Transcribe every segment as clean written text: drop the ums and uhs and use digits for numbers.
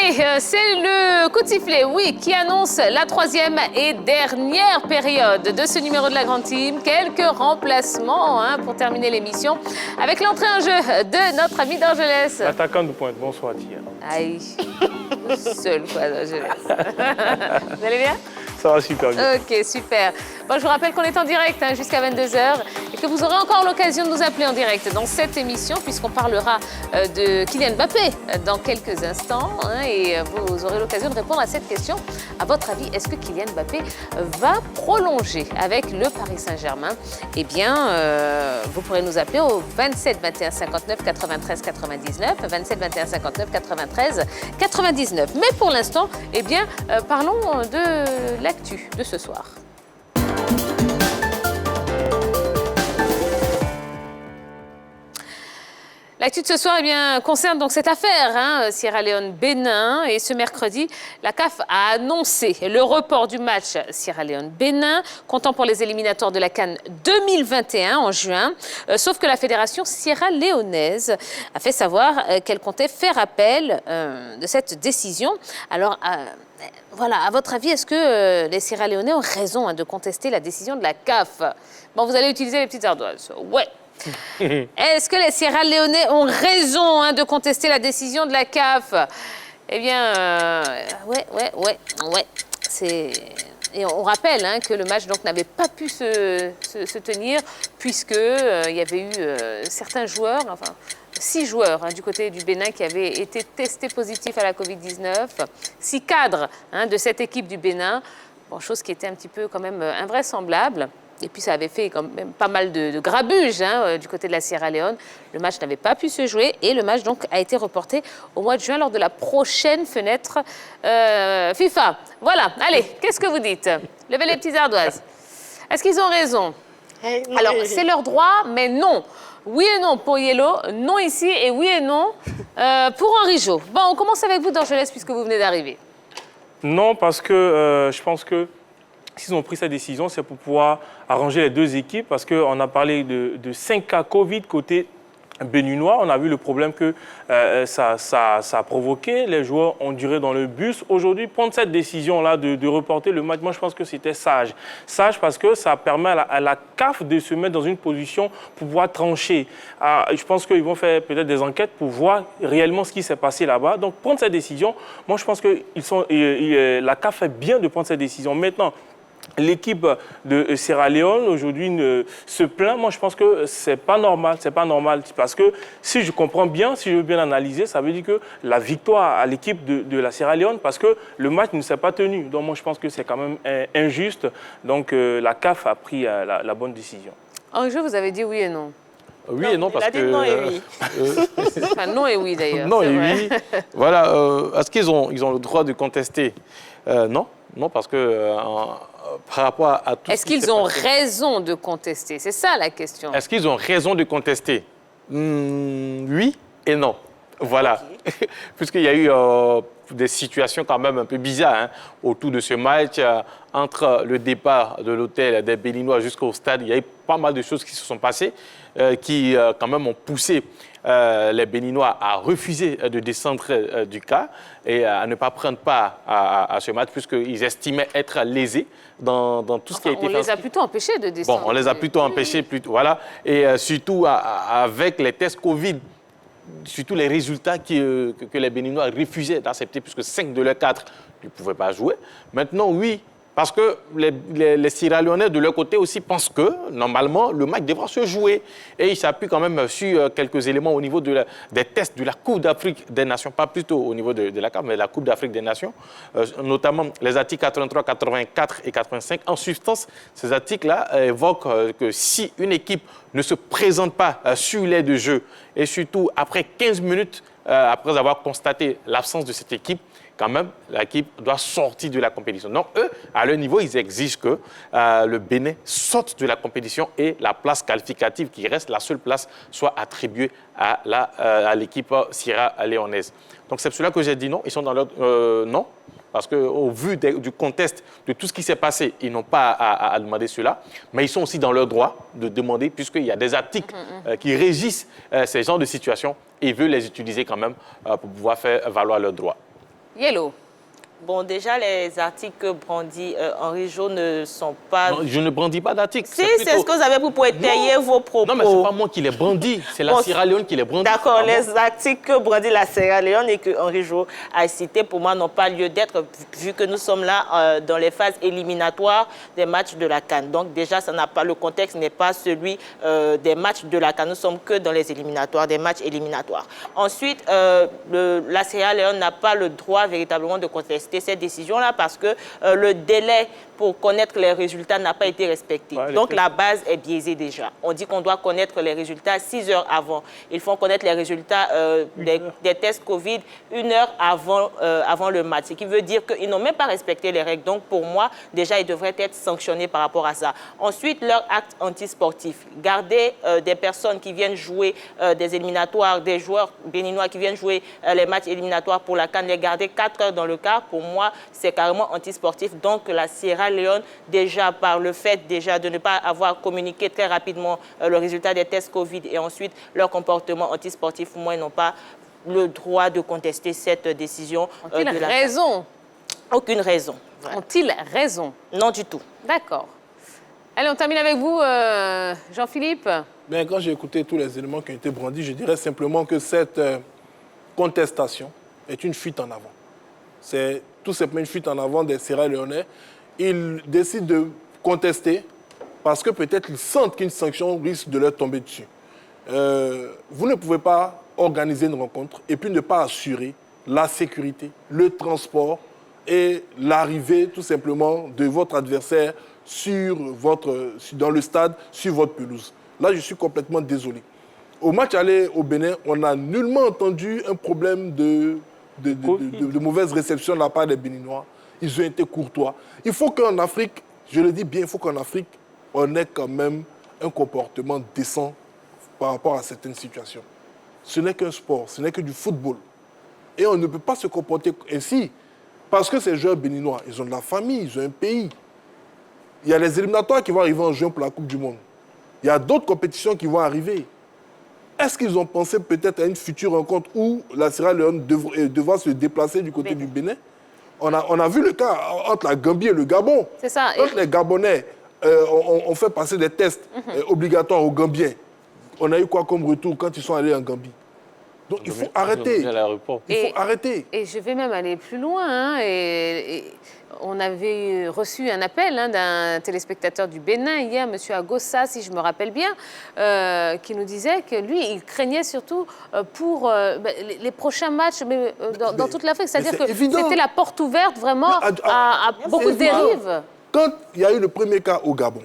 Allez, c'est le coup de sifflet, oui, qui annonce la troisième et dernière période de ce numéro de la Grande Team. Quelques remplacements pour terminer l'émission avec l'entrée en jeu de notre ami d'Argelès. Attaquant de pointe, bonsoir Tia. Aïe, seul quoi d'Argelès. Vous allez bien? Ça va super bien. Ok, super. Bon, je vous rappelle qu'on est en direct jusqu'à 22h et que vous aurez encore l'occasion de nous appeler en direct dans cette émission puisqu'on parlera de Kylian Mbappé dans quelques instants et vous aurez l'occasion de répondre à cette question. À votre avis, est-ce que Kylian Mbappé va prolonger avec le Paris Saint-Germain? Eh bien, vous pourrez nous appeler au 27 21 59 93 99, 27 21 59 93 99. Mais pour l'instant, eh bien, parlons de l'actu de ce soir. L'actu de ce soir concerne donc cette affaire, Sierra Leone-Bénin. Et ce mercredi, la CAF a annoncé le report du match Sierra Leone-Bénin, comptant pour les éliminatoires de la CAN 2021 en juin. Sauf que la fédération sierra-léonaise a fait savoir qu'elle comptait faire appel de cette décision. Alors, voilà, à votre avis, est-ce que les Sierra-Léonais ont raison de contester la décision de la CAF? Bon, vous allez utiliser les petites ardoises. Ouais. Est-ce que les Sierra-Léonais ont raison de contester la décision de la CAF? Eh bien, ouais. Et on rappelle que le match n'avait pas pu se tenir puisqu'il y avait eu certains joueurs, 6 joueurs du côté du Bénin qui avaient été testés positifs à la Covid-19, 6 cadres de cette équipe du Bénin, bon, chose qui était un petit peu quand même invraisemblable. Et puis ça avait fait quand même pas mal de grabuge du côté de la Sierra Leone. Le match n'avait pas pu se jouer et le match donc a été reporté au mois de juin lors de la prochaine fenêtre FIFA. Voilà, allez, qu'est-ce que vous dites? Levez les petites ardoises. Est-ce qu'ils ont raison? Alors, c'est leur droit, mais non. Oui et non pour Yellow, non ici et oui et non pour Henri Jo. Bon, on commence avec vous, Dorgelès, puisque vous venez d'arriver. Non, parce que je pense que s'ils ont pris cette décision, c'est pour pouvoir arranger les deux équipes, parce qu'on a parlé de 5 cas Covid côté béninois. On a vu le problème que ça a provoqué. Les joueurs ont duré dans le bus. Aujourd'hui, prendre cette décision-là de reporter le match, moi, je pense que c'était sage. Sage parce que ça permet à la CAF de se mettre dans une position pour pouvoir trancher. Je pense qu'ils vont faire peut-être des enquêtes pour voir réellement ce qui s'est passé là-bas. Donc, prendre cette décision, moi, je pense que la CAF fait bien de prendre cette décision. Maintenant, l'équipe de Sierra Leone aujourd'hui se plaint. Moi, je pense que c'est pas normal. C'est pas normal parce que si je comprends bien, si je veux bien analyser, ça veut dire que la victoire à l'équipe de la Sierra Leone parce que le match ne s'est pas tenu. Donc, moi, je pense que c'est quand même injuste. Donc, la CAF a pris la bonne décision. En jeu, vous avez dit oui et non. Oui et non, parce que... non et oui. Enfin, non et oui, d'ailleurs. Non et oui. Voilà. Est-ce qu'ils ont le droit de contester? Non. Non, parce que... par rapport à tout Est-ce qu'ils ont raison de contester? C'est ça la question. Est-ce qu'ils ont raison de contester? Oui et non. Voilà. Okay. Puisqu'il y a eu des situations quand même un peu bizarres autour de ce match. Entre le départ de l'hôtel des Béninois jusqu'au stade, il y a eu pas mal de choses qui se sont passées qui quand même ont poussé les Béninois à refuser de descendre du car et à ne pas prendre part à ce match puisqu'ils estimaient être lésés dans tout ce qui a été fait. On les a plutôt empêchés de descendre. Bon, on les a plutôt empêchés, voilà. Et surtout avec les tests Covid, surtout les résultats que les Béninois refusaient d'accepter puisque 5 de leurs 4 ne pouvaient pas jouer. Maintenant, oui. Parce que les Sierra Leonais, de leur côté aussi, pensent que, normalement, le match devra se jouer. Et ils s'appuient quand même sur quelques éléments au niveau des tests de la Coupe d'Afrique des Nations, pas plutôt au niveau de la CAF, mais la Coupe d'Afrique des Nations, notamment les articles 83, 84 et 85. En substance, ces articles-là évoquent que si une équipe ne se présente pas sur l'aire de jeu, et surtout après 15 minutes, après avoir constaté l'absence de cette équipe, quand même, l'équipe doit sortir de la compétition. Donc, eux, à leur niveau, ils exigent que le Bénin sorte de la compétition et la place qualificative qui reste, la seule place, soit attribuée à l'équipe sierra-léonaise. Donc, c'est pour cela que j'ai dit non. Ils sont dans leur non. Parce qu'au vu du contexte, de tout ce qui s'est passé, ils n'ont pas à demander cela. Mais ils sont aussi dans leur droit de demander, puisqu'il y a des articles qui régissent ces genres de situations et ils veulent les utiliser quand même pour pouvoir faire valoir leurs droits. Yellow. Bon, déjà, les articles que brandit Henri Jo ne sont pas... Non, je ne brandis pas d'articles. Si, c'est ce que vous avez pour étayer vos propos. Non, mais ce n'est pas moi qui les brandis, c'est la Sierra Leone qui les brandit. D'accord, les articles que brandit la Sierra Leone et que Henri Jo a cités, pour moi, n'ont pas lieu d'être, vu que nous sommes là dans les phases éliminatoires des matchs de la CAN. Donc déjà, ça n'a pas, le contexte n'est pas celui des matchs de la CAN. Nous sommes que dans les éliminatoires, des matchs éliminatoires. Ensuite, la Sierra Leone n'a pas le droit véritablement de contester cette décision-là parce que le délai pour connaître les résultats n'a pas été respecté. Donc la base est biaisée déjà. On dit qu'on doit connaître les résultats 6 heures avant. Ils font connaître les résultats des tests Covid 1 heure avant le match. Ce qui veut dire qu'ils n'ont même pas respecté les règles. Donc pour moi, déjà, ils devraient être sanctionnés par rapport à ça. Ensuite, leur acte antisportif. Garder des personnes qui viennent jouer des éliminatoires, des joueurs béninois qui viennent jouer les matchs éliminatoires pour la CAN, les garder 4 heures dans le car, pour moi, c'est carrément antisportif. Donc la Sierra Leone, déjà par le fait déjà de ne pas avoir communiqué très rapidement le résultat des tests Covid et ensuite leur comportement antisportif, pour moi, ils n'ont pas le droit de contester cette décision. Ont-ils raison? Aucune raison. Voilà. Ont-ils raison? Non du tout. D'accord. Allez, on termine avec vous, Jean-Philippe. Bien, quand j'ai écouté tous les éléments qui ont été brandis, je dirais simplement que cette contestation est une fuite en avant. C'est tout simplement une fuite en avant des Sierra Leonais. Ils décident de contester parce que peut-être ils sentent qu'une sanction risque de leur tomber dessus. Vous ne pouvez pas organiser une rencontre et puis ne pas assurer la sécurité, le transport et l'arrivée tout simplement de votre adversaire dans le stade, sur votre pelouse. Là, je suis complètement désolé. Au match aller au Bénin, on n'a nullement entendu un problème de mauvaise réception de la part des Béninois. Ils ont été courtois. Il faut qu'en Afrique, je le dis bien, il faut qu'en Afrique, on ait quand même un comportement décent par rapport à certaines situations. Ce n'est qu'un sport, ce n'est que du football. Et on ne peut pas se comporter ainsi. Parce que ces joueurs béninois, ils ont de la famille, ils ont un pays. Il y a les éliminatoires qui vont arriver en juin pour la Coupe du Monde. Il y a d'autres compétitions qui vont arriver. Est-ce qu'ils ont pensé peut-être à une future rencontre où la Sierra Leone devra se déplacer du côté du Bénin? On a vu le cas entre la Gambie et le Gabon. C'est ça. Quand les Gabonais ont fait passer des tests obligatoires aux Gambiens, on a eu quoi comme retour quand ils sont allés en Gambie? Donc il faut arrêter. Il faut arrêter. Et je vais même aller plus loin. Hein, et on avait reçu un appel d'un téléspectateur du Bénin hier, M. Agossa, si je me rappelle bien, qui nous disait que lui, il craignait surtout pour les prochains matchs dans toute l'Afrique. C'est-à-dire que c'était la porte ouverte vraiment à beaucoup de dérives. Quand il y a eu le premier cas au Gabon,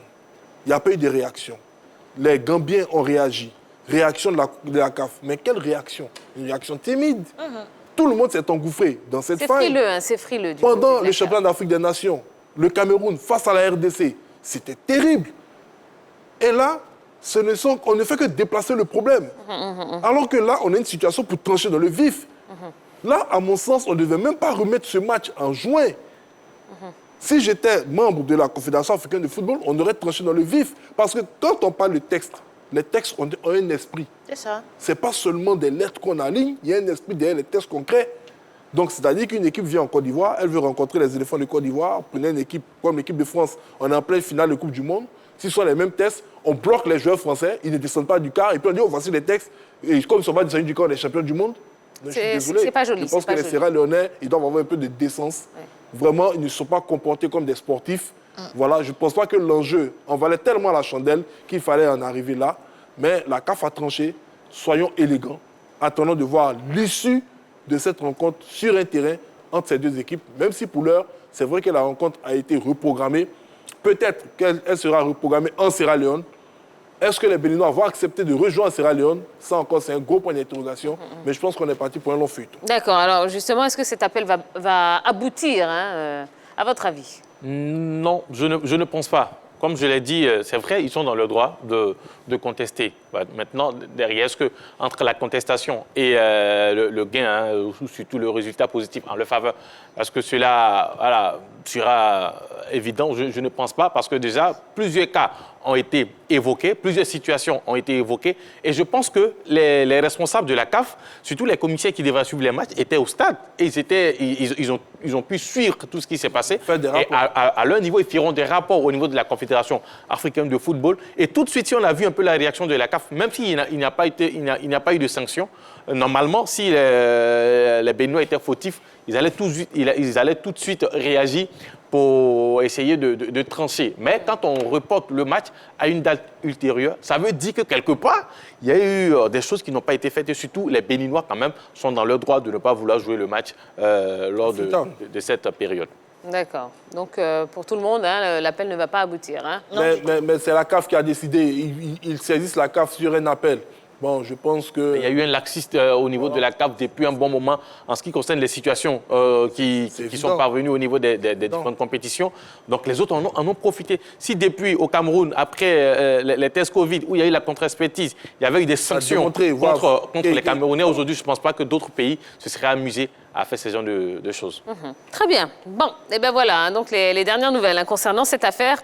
il n'y a pas eu de réaction. Les Gambiens ont réagi. Réaction de la CAF. Mais quelle réaction? Une réaction timide. Tout le monde s'est engouffré dans cette faille. C'est frileux. Pendant le championnat d'Afrique des Nations, le Cameroun face à la RDC, c'était terrible. Et là, on ne fait que déplacer le problème. Alors que là, on a une situation pour trancher dans le vif. Là, à mon sens, on ne devait même pas remettre ce match en juin. Si j'étais membre de la Confédération africaine de football, on aurait tranché dans le vif. Parce que quand on parle de texte, les textes ont un esprit. C'est ça. Ce n'est pas seulement des lettres qu'on aligne, il y a un esprit derrière les textes concrets. Donc, c'est-à-dire qu'une équipe vient en Côte d'Ivoire, elle veut rencontrer les éléphants de Côte d'Ivoire, prenez une équipe comme l'équipe de France, on est en pleine finale de Coupe du Monde. S'ils sont les mêmes tests, on bloque les joueurs français, ils ne descendent pas du car, et puis on dit, oh, voici les textes, et comme ils ne sont pas descendus du car, on est champions du monde. Je suis désolé. C'est pas joli. Je pense que les Sierra Leonais, ils doivent avoir un peu de décence. Ouais. Vraiment, ils ne sont pas comportés comme des sportifs. Voilà, je ne pense pas que l'enjeu en valait tellement la chandelle qu'il fallait en arriver là. Mais la CAF a tranché, soyons élégants, attendons de voir l'issue de cette rencontre sur un terrain entre ces deux équipes, même si pour l'heure, c'est vrai que la rencontre a été reprogrammée. Peut-être qu'elle sera reprogrammée en Sierra Leone. Est-ce que les Béninois vont accepter de rejoindre Sierra Leone? Ça encore, c'est un gros point d'interrogation, mais je pense qu'on est parti pour un long feuilleton. D'accord, alors justement, est-ce que cet appel va aboutir, à votre avis? Non, je ne pense pas. Comme je l'ai dit, c'est vrai, ils sont dans le droit de contester. Maintenant, derrière, est-ce que entre la contestation et le gain, ou surtout le résultat positif en leur faveur, est-ce que cela sera évident? Je ne pense pas, parce que déjà, plusieurs cas ont été évoquées, plusieurs situations ont été évoquées. Et je pense que les responsables de la CAF, surtout les commissaires qui devraient suivre les matchs, étaient au stade. Et ils ont pu suivre tout ce qui s'est passé. Faire des rapports. Et à leur niveau, ils feront des rapports au niveau de la Confédération africaine de football. Et tout de suite, si on a vu un peu la réaction de la CAF, même s'il n'y a pas eu de sanctions, normalement, si les Béninois étaient fautifs, ils allaient tout de suite réagir pour essayer de trancher. Mais quand on reporte le match à une date ultérieure, ça veut dire que quelque part, il y a eu des choses qui n'ont pas été faites. Et surtout, les Béninois, quand même, sont dans leur droit de ne pas vouloir jouer le match lors de cette période. D'accord. Donc, pour tout le monde, hein, l'appel ne va pas aboutir. Hein. Mais c'est la CAF qui a décidé. Ils saisissent la CAF sur un appel. Bon, je pense que... Il y a eu un laxiste au niveau de la CAF depuis un bon moment en ce qui concerne les situations qui sont parvenues au niveau des différentes compétitions. Donc, les autres en ont profité. Si depuis, au Cameroun, après les tests Covid, où il y a eu la contre-expertise, il y avait eu des sanctions contre les Camerounais, aujourd'hui, je ne pense pas que d'autres pays se seraient amusés à faire ce genre de choses. Très bien. Bon, et bien voilà, hein, donc les dernières nouvelles hein, concernant cette affaire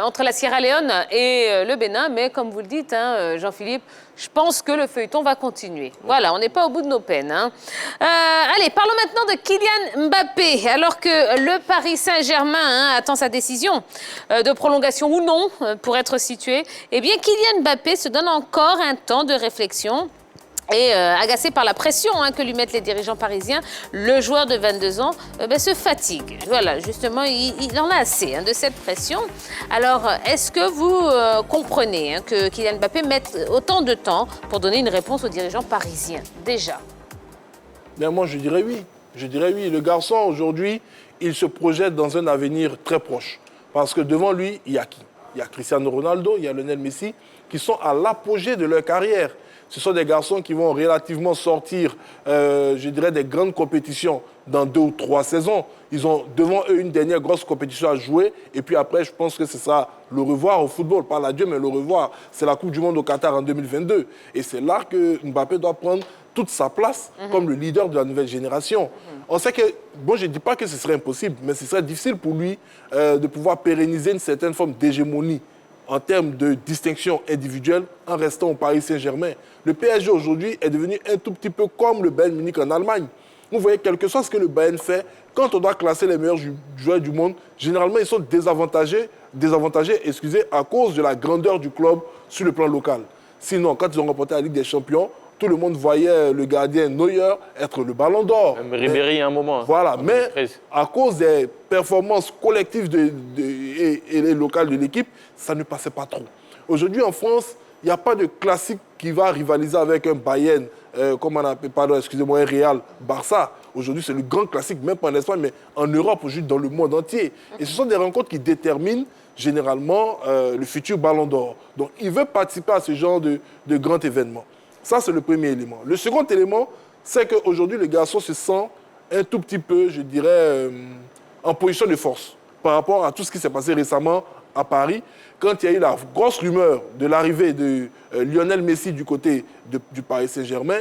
entre la Sierra Leone et le Bénin. Mais comme vous le dites, hein, Jean-Philippe, je pense que le feuilleton va continuer. Voilà, on n'est pas au bout de nos peines. Hein. Allez, parlons maintenant de Kylian Mbappé. Alors que le Paris Saint-Germain attend sa décision de prolongation ou non pour être situé, eh bien Kylian Mbappé se donne encore un temps de réflexion. Et agacé par la pression que lui mettent les dirigeants parisiens, le joueur de 22 ans se fatigue. Voilà, justement, il en a assez de cette pression. Alors, est-ce que vous comprenez que Kylian Mbappé mette autant de temps pour donner une réponse aux dirigeants parisiens, déjà? Bien, moi, je dirais oui. Je dirais oui. Le garçon, aujourd'hui, il se projette dans un avenir très proche. Parce que devant lui, il y a qui? Il y a Cristiano Ronaldo, il y a Lionel Messi, qui sont à l'apogée de leur carrière. Ce sont des garçons qui vont relativement sortir, je dirais, des grandes compétitions dans 2 ou 3 saisons. Ils ont devant eux une dernière grosse compétition à jouer. Et puis après, je pense que ce sera le revoir au football. Pas l'adieu, mais le revoir. C'est la Coupe du Monde au Qatar en 2022. Et c'est là que Mbappé doit prendre toute sa place comme le leader de la nouvelle génération. On sait que, bon, je ne dis pas que ce serait impossible, mais ce serait difficile pour lui de pouvoir pérenniser une certaine forme d'hégémonie en termes de distinction individuelle en restant au Paris Saint-Germain. Le PSG aujourd'hui est devenu un tout petit peu comme le Bayern Munich en Allemagne. Vous voyez, quel que soit ce que le Bayern fait, quand on doit classer les meilleurs joueurs du monde, généralement ils sont désavantagés à cause de la grandeur du club sur le plan local. Sinon, quand ils ont remporté la Ligue des Champions, tout le monde voyait le gardien Neuer être le ballon d'or. Même Ribéry à un moment. Voilà, mais à cause des performances collectives et locales de l'équipe, ça ne passait pas trop. Aujourd'hui, en France, il n'y a pas de classique qui va rivaliser avec un Bayern, comme on appelle, un Real Barça. Aujourd'hui, c'est le grand classique, même pas en Espagne, mais en Europe, aujourd'hui, dans le monde entier. Et ce sont des rencontres qui déterminent généralement le futur ballon d'or. Donc, il veut participer à ce genre de grand événement. Ça, c'est le premier élément. Le second élément, c'est qu'aujourd'hui, le garçon se sent un tout petit peu, je dirais, en position de force par rapport à tout ce qui s'est passé récemment à Paris, quand il y a eu la grosse rumeur de l'arrivée de Lionel Messi du côté du Paris Saint-Germain.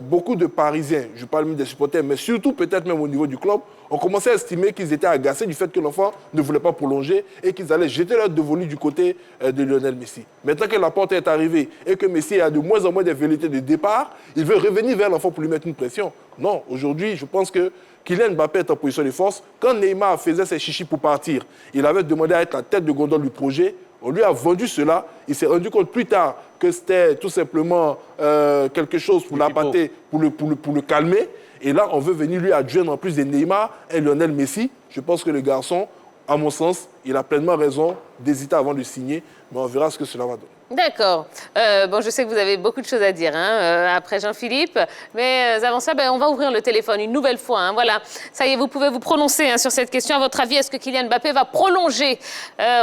Beaucoup de Parisiens, je parle même des supporters, mais surtout peut-être même au niveau du club, ont commencé à estimer qu'ils étaient agacés du fait que l'enfant ne voulait pas prolonger et qu'ils allaient jeter leur dévolu du côté de Lionel Messi. Maintenant que la porte est arrivée et que Messi a de moins en moins de velléités de départ, il veut revenir vers l'enfant pour lui mettre une pression. Non, aujourd'hui, je pense que Kylian Mbappé est en position de force. Quand Neymar faisait ses chichis pour partir, il avait demandé à être la tête de gondole du projet. On lui a vendu cela. Il s'est rendu compte plus tard que c'était tout simplement quelque chose pour l'appâter, pour le calmer. Et là, on veut venir lui adjoindre en plus de Neymar et Lionel Messi. Je pense que le garçon, à mon sens, il a pleinement raison d'hésiter avant de signer. Mais on verra ce que cela va donner. D'accord. Bon, je sais que vous avez beaucoup de choses à dire après Jean-Philippe, mais avant ça, on va ouvrir le téléphone une nouvelle fois. Voilà, ça y est, vous pouvez vous prononcer sur cette question. À votre avis, est-ce que Kylian Mbappé va prolonger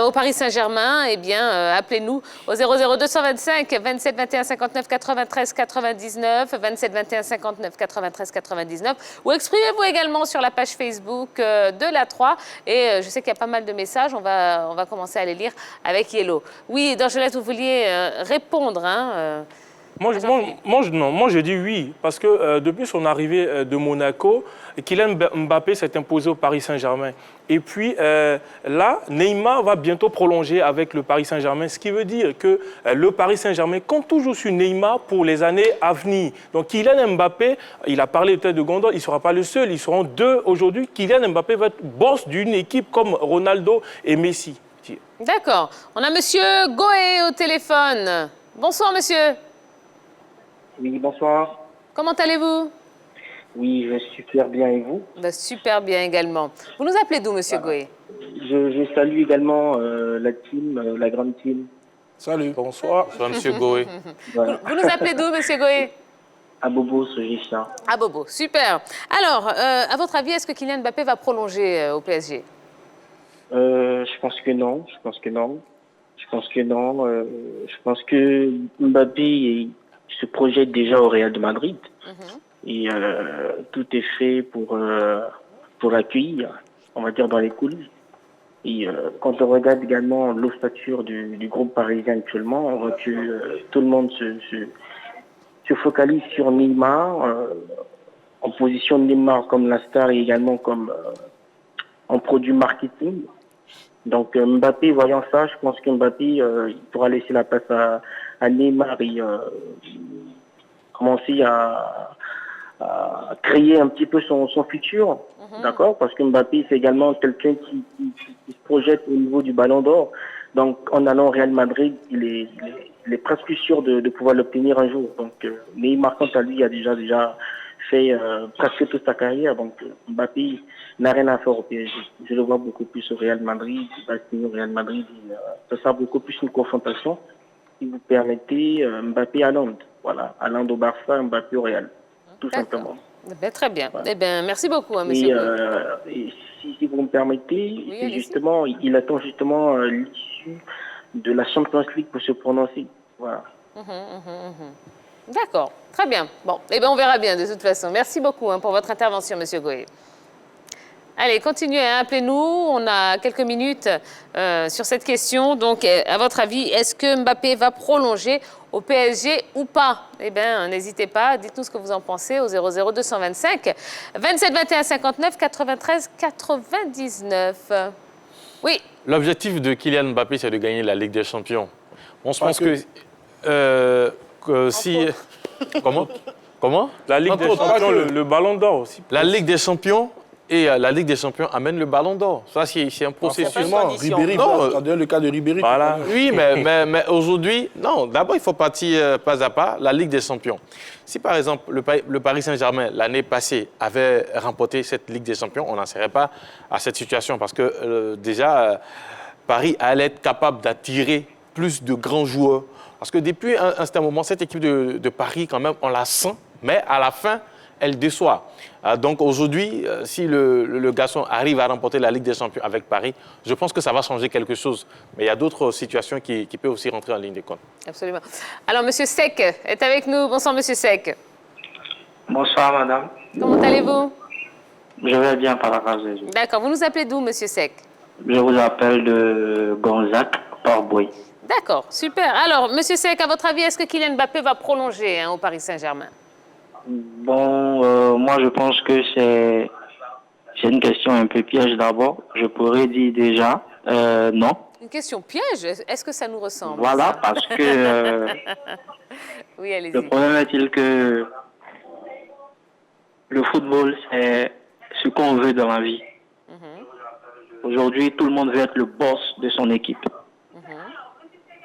au Paris Saint-Germain? Eh bien, appelez-nous au 00225 27 21 59 93 99, 27 21 59 93 99, ou exprimez-vous également sur la page Facebook de la 3. Et je sais qu'il y a pas mal de messages. On va commencer à les lire avec Yellow. Oui, Dorgelès, vous vouliez répondre Moi, je dis oui, parce que depuis son arrivée de Monaco, Kylian Mbappé s'est imposé au Paris Saint-Germain. Et puis là, Neymar va bientôt prolonger avec le Paris Saint-Germain, ce qui veut dire que le Paris Saint-Germain compte toujours sur Neymar pour les années à venir. Donc Kylian Mbappé, il a parlé peut-être de Gondor, il ne sera pas le seul, ils seront deux aujourd'hui. Kylian Mbappé va être boss d'une équipe comme Ronaldo et Messi. D'accord. On a Monsieur Goé au téléphone. Bonsoir, monsieur. Oui, bonsoir. Comment allez-vous? Oui, je suis super bien et vous? Super bien également. Vous nous appelez d'où, monsieur Goé? Je salue également la team, la grande team. Salut. Bonsoir. Bonsoir, monsieur Goé. Voilà. Vous nous appelez d'où, monsieur Goé? À Bobo, ce Gisha. Ah, Bobo, super. Alors, à votre avis, est-ce que Kylian Mbappé va prolonger au PSG? Je pense que non. Je pense que non. Je pense que non. Je pense que Mbappé se projette déjà au Real de Madrid. Et tout est fait pour l'accueillir, on va dire, dans les coulisses. Et quand on regarde également l'ossature du groupe parisien actuellement, on voit que tout le monde se focalise sur Neymar, en position de Neymar comme la star et également comme en produit marketing. Donc Mbappé, voyant ça, je pense que Mbappé il pourra laisser la place à Neymar et commencer à créer un petit peu son futur, d'accord? Parce que Mbappé, c'est également quelqu'un qui se projette au niveau du Ballon d'Or. Donc, en allant au Real Madrid, il est presque sûr de pouvoir l'obtenir un jour. Donc, Neymar, quant à lui, a déjà fait presque toute sa carrière. Donc, Mbappé n'a rien à faire au PSG. Je le vois beaucoup plus au Real Madrid. Il va signer au Real Madrid. Ce sera beaucoup plus une confrontation. Si vous permettez, Mbappé à Londres. Voilà, à Londres au Barça, Mbappé au Real. Tout simplement. Eh bien, très bien. Eh bien, merci beaucoup, hein, Et, monsieur Goé. et si vous me permettez, Oui, c'est allez-y. justement, il attend justement l'issue de la Champions League pour se prononcer. Voilà. D'accord, très bien. Bon, eh bien, on verra bien de toute façon. Merci beaucoup hein, pour votre intervention, monsieur Goé. Allez, continuez, hein, appelez-nous. On a quelques minutes sur cette question. Donc, à votre avis, est-ce que Mbappé va prolonger au PSG ou pas? Eh bien, n'hésitez pas, dites-nous ce que vous en pensez au 00 225 27 21 59 93 99. Oui, L'objectif de Kylian Mbappé, c'est de gagner la Ligue des Champions. On se pense que si... Comment? La Ligue des Champions, le Ballon d'Or aussi. La Ligue des Champions et la Ligue des Champions amène le Ballon d'Or. Ça, c'est un processus. Forcément, condition. Ribéry, Non, on donne le cas de Ribéry. Voilà. Oui, mais aujourd'hui, non, d'abord, il faut partir pas à pas, la Ligue des Champions. Si, par exemple, le Paris Saint-Germain, l'année passée, avait remporté cette Ligue des Champions, on n'en serait pas à cette situation parce que déjà, Paris allait être capable d'attirer plus de grands joueurs. Parce que depuis un certain moment, cette équipe de Paris, quand même, on la sent, mais à la fin, elle déçoit. Donc aujourd'hui, si le garçon arrive à remporter la Ligue des Champions avec Paris, je pense que ça va changer quelque chose. Mais il y a d'autres situations qui peuvent aussi rentrer en ligne de compte. absolument. Alors, monsieur Sec est avec nous. Bonsoir, monsieur Sec. Bonsoir, madame. Comment allez-vous? Je vais bien par la grâce de Dieu. D'accord. Vous nous appelez d'où, monsieur Sec? Je vous appelle de Gonzac, Port-Bouy. D'accord, super. Alors, monsieur Sec, à votre avis, est-ce que Kylian Mbappé va prolonger hein, au Paris Saint-Germain? Bon, moi je pense que c'est une question un peu piège d'abord. Je pourrais dire déjà non. Une question piège. Est-ce que ça nous ressemble? Voilà, parce que Oui, le allez-y. problème est-il que le football, c'est ce qu'on veut dans la vie. Aujourd'hui, tout le monde veut être le boss de son équipe.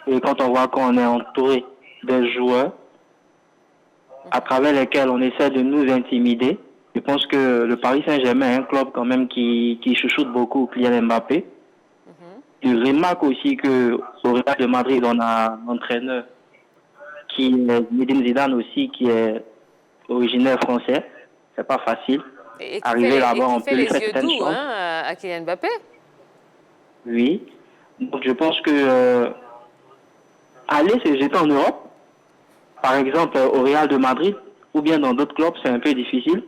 Et quand on voit qu'on est entouré des joueurs à travers lesquels on essaie de nous intimider, je pense que le Paris Saint-Germain est un club quand même qui chouchoute beaucoup Kylian Mbappé. Je remarque aussi qu'au Real de Madrid, on a un entraîneur qui est Zinedine Zidane aussi, qui est originaire français. C'est pas facile. Et Arriver là-bas, on qui fait peut lui les faire yeux certaines doux choses. hein, à Kylian Mbappé. Oui. Donc je pense que aller se jeter en Europe, par exemple au Real de Madrid, ou bien dans d'autres clubs, c'est un peu difficile.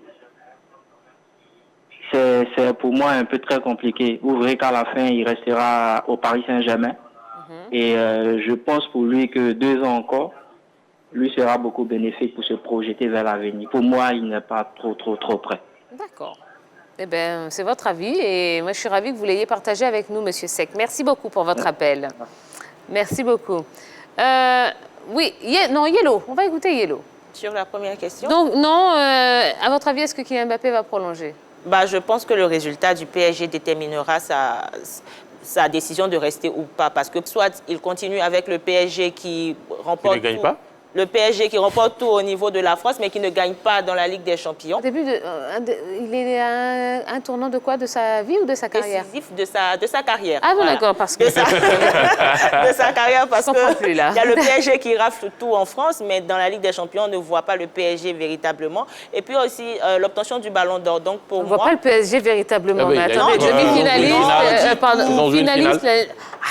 C'est pour moi un peu très compliqué. Vous verrez qu'à la fin, il restera au Paris Saint-Germain. Et je pense pour lui que 2 ans encore, lui sera beaucoup bénéfique pour se projeter vers l'avenir. Pour moi, il n'est pas trop prêt. D'accord. Eh bien, c'est votre avis et moi, je suis ravie que vous l'ayez partagé avec nous, Monsieur Seck. Merci beaucoup pour votre appel. Merci beaucoup. Oui, non, Yellow. On va écouter Yellow. Sur la première question. Donc, non, à votre avis, est-ce que Kylian Mbappé va prolonger? Je pense que le résultat du PSG déterminera sa décision de rester ou pas. Parce que soit il continue avec le PSG qui remporte Il ne gagne tout. pas. Le PSG qui remporte tout au niveau de la France, mais qui ne gagne pas dans la Ligue des Champions. Au début, il est à un tournant de quoi? De sa vie ou de sa carrière? Décisif de sa carrière. Ah bon, Voilà. d'accord, parce que... De sa carrière, parce Je comprends plus, là. qu'il y a le PSG qui rafle tout en France, mais dans la Ligue des Champions, on ne voit pas le PSG véritablement. Et puis aussi, l'obtention du Ballon d'Or. Donc, pour On ne moi... voit pas le PSG véritablement. Ah oui, mais il a attendez, dit- demi-finaliste, pardon, Ils ont joué une finaliste...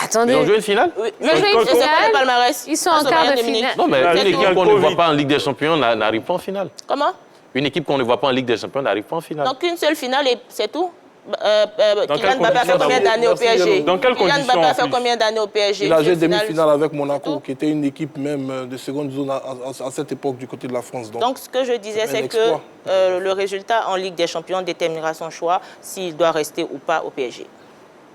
Attendez, Ils ont joué une finale? Oui, Ils ont joué une je sais pas finale. le palmarès. Ils sont en quart de finale. Non, mais La une Ligue équipe qu'on ne Covid. voit pas en Ligue des Champions n'arrive pas en finale. Comment? Une équipe qu'on ne voit pas en Ligue des Champions n'arrive pas en finale. Donc, une seule finale et c'est tout? Dans Kylian quelles Mbappé a fait conditions combien d'années au Merci, PSG? Yellow. Dans quelles Kylian conditions, Mbappé a en fait plus combien d'années au PSG? Il a joué Une finale. demi-finale avec Monaco, Tout. qui était une équipe même de seconde zone à cette époque du côté de la France. Donc, ce que je disais, un c'est que exploit. le résultat en Ligue des Champions déterminera son choix s'il doit rester ou pas au PSG.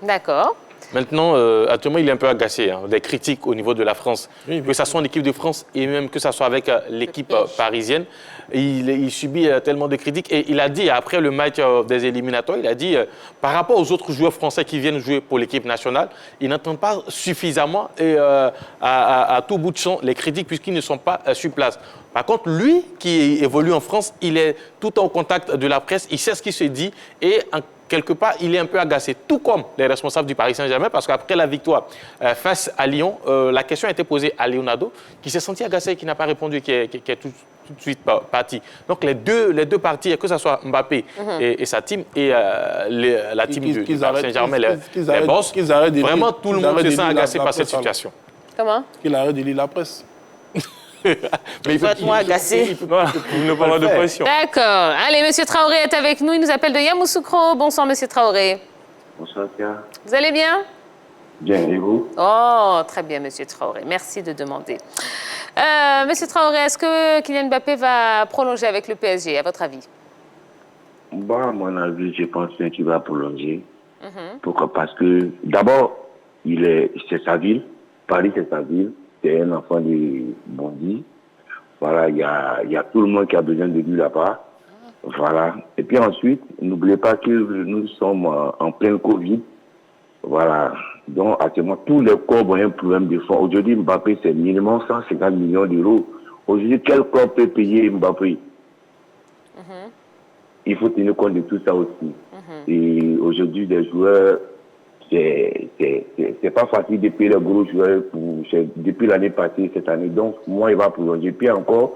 D'accord. Maintenant, actuellement, il est un peu agacé des critiques au niveau de la France. Oui, Que ce soit en équipe de France et même que ce soit avec l'équipe Le PSG. parisienne. Il subit tellement de critiques. Et il a dit, après le match des éliminatoires, il a dit, par rapport aux autres joueurs français qui viennent jouer pour l'équipe nationale, ils n'entendent pas suffisamment et à tout bout de champ les critiques puisqu'ils ne sont pas sur place. Par contre, lui, qui évolue en France, il est tout le temps au contact de la presse, il sait ce qui se dit et quelque part, il est un peu agacé, tout comme les responsables du Paris Saint-Germain, parce qu'après la victoire face à Lyon, la question a été posée à Leonardo, qui s'est senti agacé, qui n'a pas répondu, qui est tout de suite parti. Donc les deux parties, que ce soit Mbappé et sa team, et la team du Paris Saint-Germain, les boss, vraiment tout le monde se sent agacé par cette situation. Comment? Qu'il arrête de lire la presse. Mais Il faut être moins agacé. Voilà, ne pas avoir de pression. D'accord. Allez, Monsieur Traoré est avec nous. Il nous appelle de Yamoussoukro. Bonsoir, Monsieur Traoré. Bonsoir, Pierre. Vous allez bien? Bien, et vous? Oh, très bien, Monsieur Traoré. Merci de demander. Monsieur Traoré, est-ce que Kylian Mbappé va prolonger avec le PSG, à votre avis? Bon, à mon avis, je pense bien qu'il va prolonger. Pourquoi? Parce que, d'abord, c'est sa ville. Paris, c'est sa ville. C'est un enfant de Bondy. Voilà, il y a tout le monde qui a besoin de lui là-bas. Voilà. Et puis ensuite, n'oubliez pas que nous sommes en plein Covid. Voilà. Donc, actuellement, tous les clubs ont un problème de fonds. Aujourd'hui, Mbappé, c'est minimum 150 millions d'euros. Aujourd'hui, quel club peut payer Mbappé? Il faut tenir compte de tout ça aussi. Et aujourd'hui, les joueurs, c'est pas facile de payer les gros joueurs depuis l'année passée, cette année. Donc, moi, il va prolonger. Puis encore,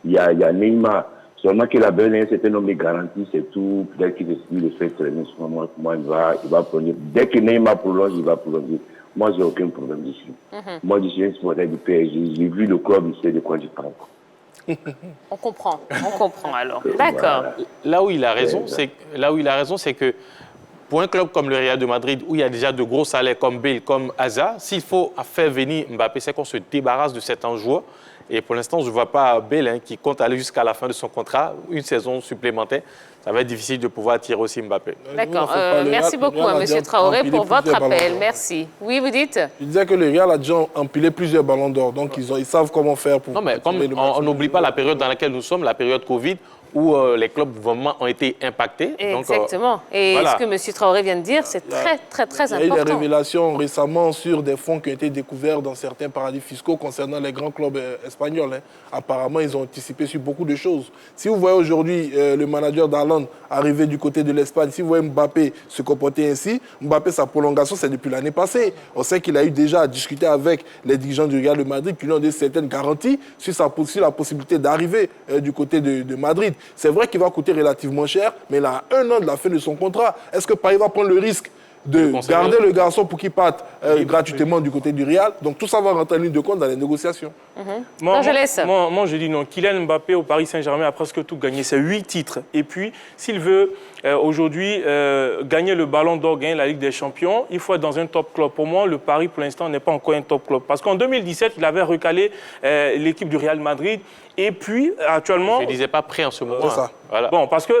il y a Neymar. Seulement qu'il a besoin d'un certain nombre de garanties, c'est tout. Peut-être qu'il le fait très bien. Moi, il va prolonger. Dès que Neymar prolonge, il va prolonger. Moi, j'ai aucun problème dessus. Moi, je suis un supporter du PSG. J'ai vu le club, je sais de quoi je parle. On comprend alors. D'accord. Là où il a raison, c'est que pour un club comme le Real de Madrid, où il y a déjà de gros salaires comme Bale, comme Hazard, s'il faut faire venir Mbappé, c'est qu'on se débarrasse de certains joueurs. Et pour l'instant, je ne vois pas Bale qui compte aller jusqu'à la fin de son contrat, une saison supplémentaire. Ça va être difficile de pouvoir attirer aussi Mbappé. D'accord. Merci beaucoup, Monsieur Traoré, pour votre appel. Merci. Oui, vous dites? Je disais que le Real a déjà empilé plusieurs ballons d'or, donc ils savent comment faire pour... Non, mais comme trouver le on maximum. n'oublie pas la période dans laquelle nous sommes, la période Covid, où les clubs vraiment ont été impactés. Exactement. Et voilà. ce que M. Traoré vient de dire, c'est très Il y a eu des important. révélations récemment sur des fonds qui ont été découverts dans certains paradis fiscaux concernant les grands clubs espagnols. Apparemment, ils ont anticipé sur beaucoup de choses. Si vous voyez aujourd'hui le manager d'Haaland arriver du côté de l'Espagne, si vous voyez Mbappé se comporter ainsi, Mbappé, sa prolongation, c'est depuis l'année passée. On sait qu'il a eu déjà à discuter avec les dirigeants du Real de Madrid qui lui ont donné certaines garanties sur la possibilité d'arriver du côté de Madrid. C'est vrai qu'il va coûter relativement cher, mais il a 1 an de la fin de son contrat. Est-ce que Paris va prendre le risque de garder le garçon pour qu'il parte gratuitement du côté du Real. Donc tout ça va rentrer en ligne de compte dans les négociations. Moi, je dis non. Kylian Mbappé au Paris Saint-Germain a presque tout gagné. C'est 8 titres. Et puis, s'il veut aujourd'hui gagner le Ballon d'Or, gagner la Ligue des Champions, il faut être dans un top club. Pour moi, le Paris, pour l'instant, n'est pas encore un top club. Parce qu'en 2017, il avait recalé l'équipe du Real Madrid. Et puis, actuellement... Je ne disais pas prêt en ce moment. C'est ça. Voilà. Bon, parce que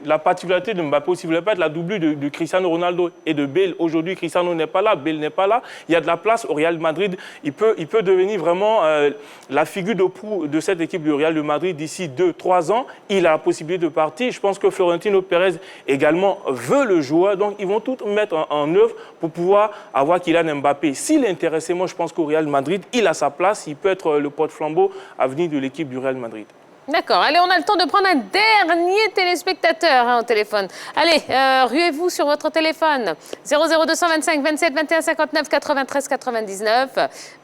la particularité de Mbappé aussi, il ne voulait pas être la doublure de Cristiano Ronaldo et de Bale. Aujourd'hui, Cristiano n'est pas là, Bale n'est pas là. Il y a de la place au Real Madrid. Il peut devenir vraiment la figure de proue de cette équipe du Real de Madrid d'ici 2-3 ans. Il a la possibilité de partir. Je pense que Florentino Pérez également veut le joueur. Donc, ils vont tout mettre en œuvre pour pouvoir avoir Kylian Mbappé. S'il est intéressé, moi, je pense qu'au Real Madrid, il a sa place. Il peut être le porte-flambeau à venir de l'équipe du Real Madrid. D'accord. Allez, on a le temps de prendre un dernier téléspectateur au téléphone. Allez, ruez-vous sur votre téléphone. 00225 27 21 59 93 99.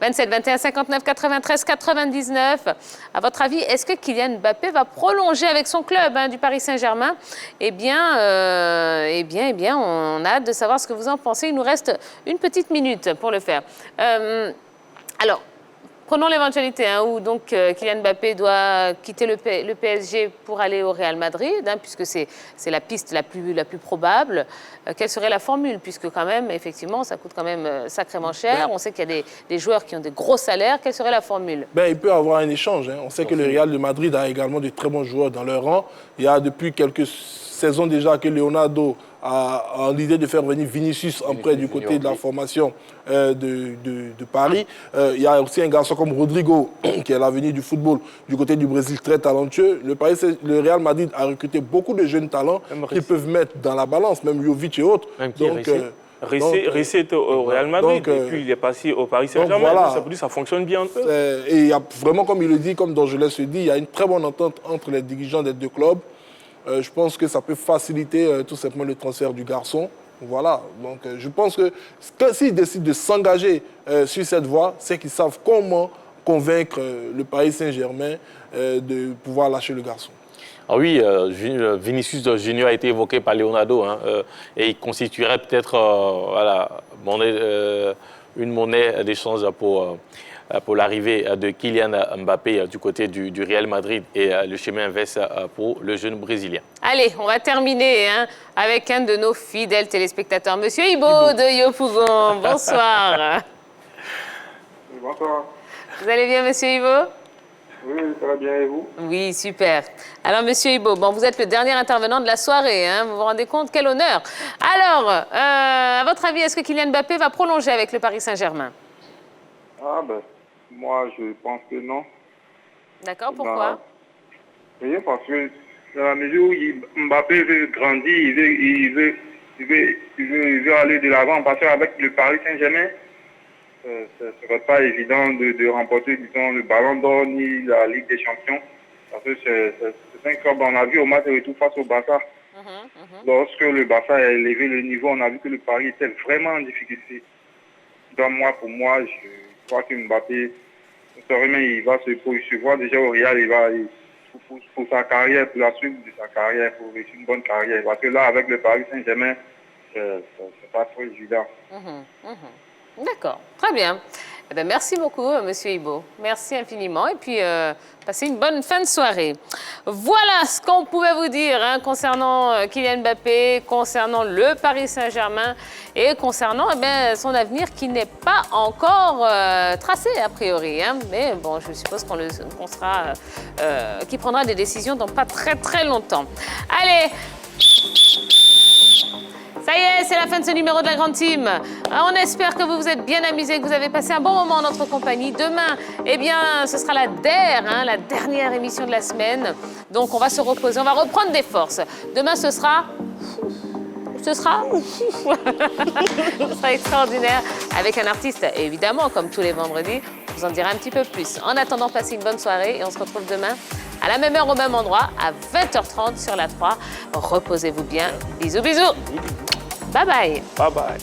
27 21 59 93 99. À votre avis, est-ce que Kylian Mbappé va prolonger avec son club du Paris Saint-Germain? Eh bien, on a hâte de savoir ce que vous en pensez. Il nous reste une petite minute pour le faire. Alors, prenons l'éventualité où donc Kylian Mbappé doit quitter le PSG pour aller au Real Madrid, puisque c'est la piste la plus probable. Quelle serait la formule? Puisque quand même, effectivement, ça coûte quand même sacrément cher. On sait qu'il y a des joueurs qui ont des gros salaires. Quelle serait la formule? Il peut y avoir un échange. On sait que le Real de Madrid a également de très bons joueurs dans leur rang. Il y a depuis quelques saisons déjà que Leonardo a l'idée de faire venir Vinicius après du côté de la formation de Paris. Il y a aussi un garçon comme Rodrigo, qui est l'avenir du football du côté du Brésil, très talentueux. Le Real Madrid a recruté beaucoup de jeunes talents qu'ils peuvent mettre dans la balance, même Jovic et autres. Ressé est au Real Madrid, et puis il est passé au Paris Saint-Germain. Voilà. Ça veut dire que ça fonctionne bien un peu. Et il y a vraiment, comme il le dit, comme Dorgelès se dit, il y a une très bonne entente entre les dirigeants des deux clubs. Je pense que ça peut faciliter tout simplement le transfert du garçon. Voilà. Donc je pense que s'ils décident de s'engager sur cette voie, c'est qu'ils savent comment convaincre le Paris Saint-Germain de pouvoir lâcher le garçon. Ah oui, Vinicius Junior a été évoqué par Leonardo et il constituerait peut-être une monnaie d'échange pour l'arrivée de Kylian Mbappé du côté du Real Madrid et le chemin inverse pour le jeune Brésilien. Allez, on va terminer avec un de nos fidèles téléspectateurs, Monsieur Ibo de Yopougon. Bonsoir. Bonsoir. Vous allez bien, Monsieur Ibo? Oui, ça va bien et vous? Oui, super. Alors, Monsieur Ibo, vous êtes le dernier intervenant de la soirée. Vous vous rendez compte? Quel honneur. Alors, à votre avis, est-ce que Kylian Mbappé va prolonger avec le Paris Saint-Germain? Moi, je pense que non. D'accord, pourquoi? Oui, parce que dans la mesure où Mbappé veut grandir, il veut aller de l'avant, parce qu'avec le Paris Saint-Germain, ce ne serait pas évident de remporter, disons, le Ballon d'Or ni la Ligue des Champions. Parce que c'est un club, on a vu au match de retour face au Barça. Lorsque le Barça a élevé le niveau, on a vu que le Paris était vraiment en difficulté. Donc pour moi, je crois que Mbappé, il va se voir déjà au Real, pour sa carrière, pour la suite de sa carrière, pour réussir une bonne carrière. Parce que là, avec le Paris Saint-Germain, c'est pas trop évident. D'accord, très bien. Merci beaucoup, Monsieur Ibo. Merci infiniment. Et puis, passez une bonne fin de soirée. Voilà ce qu'on pouvait vous dire concernant Kylian Mbappé, concernant le Paris Saint-Germain et concernant son avenir qui n'est pas encore tracé, a priori. Mais bon, je suppose qu'il prendra des décisions dans pas très, très longtemps. Allez! Ça y est, c'est la fin de ce numéro de la Grande Team. On espère que vous vous êtes bien amusés, que vous avez passé un bon moment en notre compagnie. Demain, ce sera la la dernière émission de la semaine. Donc, on va se reposer, on va reprendre des forces. Demain, ce sera extraordinaire avec un artiste, évidemment, comme tous les vendredis. On vous en dira un petit peu plus. En attendant, passez une bonne soirée et on se retrouve demain à la même heure, au même endroit, à 20h30 sur la 3. Reposez-vous bien. Bisous, bisous. Bye bye. Bye bye.